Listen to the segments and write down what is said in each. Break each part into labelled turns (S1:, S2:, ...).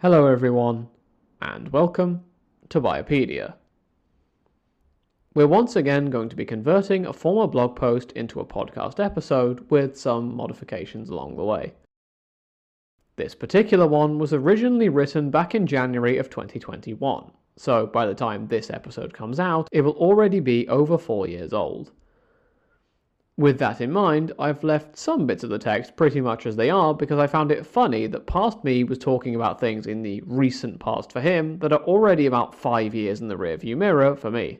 S1: Hello everyone, and welcome to Biopedia. We're once again going to be converting a former blog post into a podcast episode with some modifications along the way. This particular one was originally written back in January of 2021, so by the time this episode comes out, it will already be over 4 years old. With that in mind, I've left some bits of the text pretty much as they are because I found it funny that past me was talking about things in the recent past for him that are already about 5 years in the rearview mirror for me.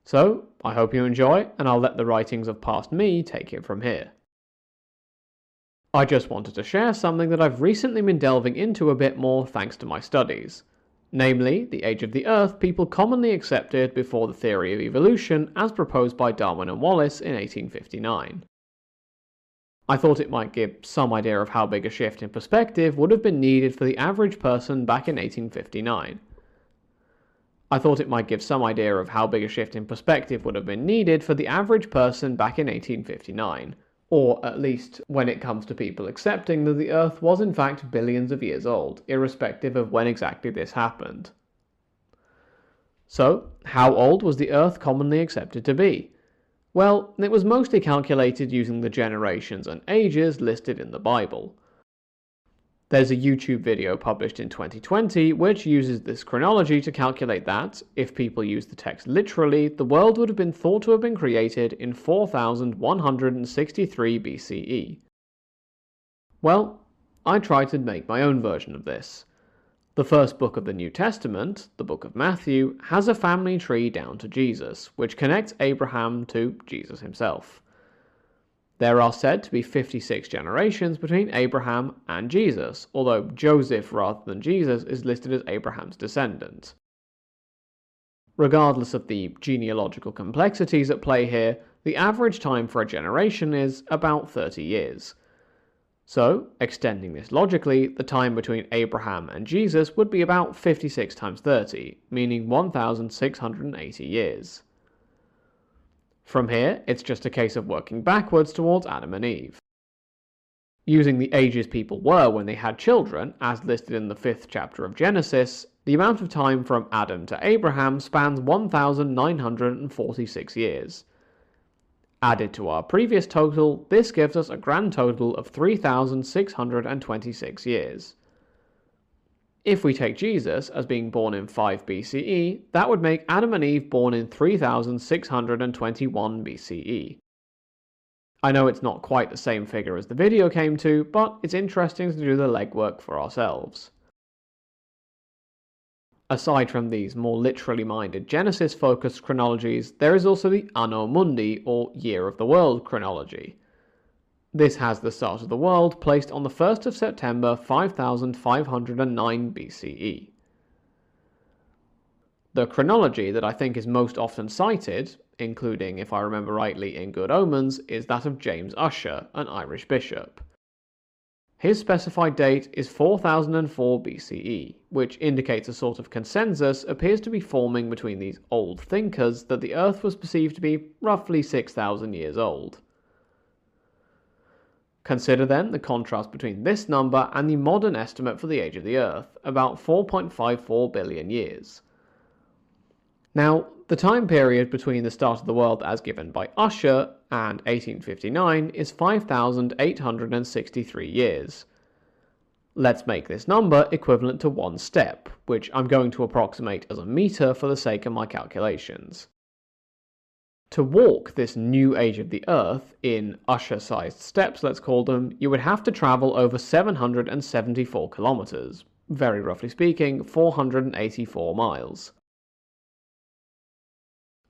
S1: So, I hope you enjoy, and I'll let the writings of past me take it from here. I just wanted to share something that I've recently been delving into a bit more thanks to my studies. Namely, the age of the Earth people commonly accepted before the theory of evolution as proposed by Darwin and Wallace in 1859. I thought it might give some idea of how big a shift in perspective would have been needed for the average person back in 1859. I thought it might give some idea of how big a shift in perspective would have been needed for the average person back in 1859, or at least when it comes to people accepting that the Earth was in fact billions of years old, irrespective of when exactly this happened. So, how old was the Earth commonly accepted to be? Well, it was mostly calculated using the generations and ages listed in the Bible. There's a YouTube video published in 2020 which uses this chronology to calculate that, if people use the text literally, the world would have been thought to have been created in 4163 BCE. Well, I tried to make my own version of this. The first book of the New Testament, the book of Matthew, has a family tree down to Jesus, which connects Abraham to Jesus himself. There are said to be 56 generations between Abraham and Jesus, although Joseph rather than Jesus is listed as Abraham's descendant. Regardless of the genealogical complexities at play here, the average time for a generation is about 30 years. So, extending this logically, the time between Abraham and Jesus would be about 56 times 30, meaning 1,680 years. From here, it's just a case of working backwards towards Adam and Eve. Using the ages people were when they had children, as listed in the 5th chapter of Genesis, the amount of time from Adam to Abraham spans 1,946 years. Added to our previous total, this gives us a grand total of 3,626 years. If we take Jesus as being born in 5 BCE, that would make Adam and Eve born in 3621 BCE. I know it's not quite the same figure as the video came to, but it's interesting to do the legwork for ourselves. Aside from these more literally minded Genesis-focused chronologies, there is also the Anno Mundi, or Year of the World chronology. This has the start of the world placed on the 1st of September 5509 BCE. The chronology that I think is most often cited, including, if I remember rightly, in Good Omens, is that of James Ussher, an Irish bishop. His specified date is 4004 BCE, which indicates a sort of consensus appears to be forming between these old thinkers that the Earth was perceived to be roughly 6,000 years old. Consider then the contrast between this number and the modern estimate for the age of the Earth, about 4.54 billion years. Now, the time period between the start of the world as given by Ussher and 1859 is 5,863 years. Let's make this number equivalent to 1 step, which I'm going to approximate as a meter for the sake of my calculations. To walk this new age of the Earth, in Ussher-sized steps let's call them, you would have to travel over 774 kilometers, very roughly speaking 484 miles.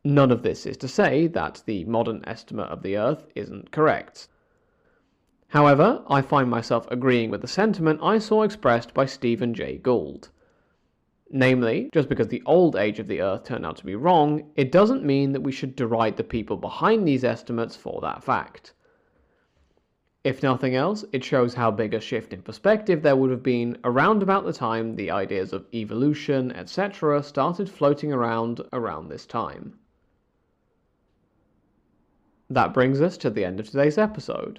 S1: None of this is to say that the modern estimate of the Earth isn't correct. However, I find myself agreeing with the sentiment I saw expressed by Stephen Jay Gould. Namely, just because the old age of the Earth turned out to be wrong, it doesn't mean that we should deride the people behind these estimates for that fact. If nothing else, it shows how big a shift in perspective there would have been around about the time the ideas of evolution, etc. started floating around this time. That brings us to the end of today's episode.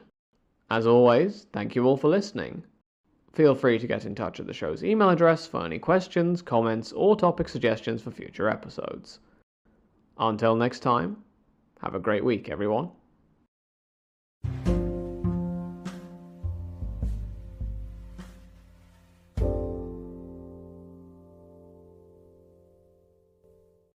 S1: As always, thank you all for listening. Feel free to get in touch at the show's email address for any questions, comments, or topic suggestions for future episodes. Until next time, have a great week, everyone.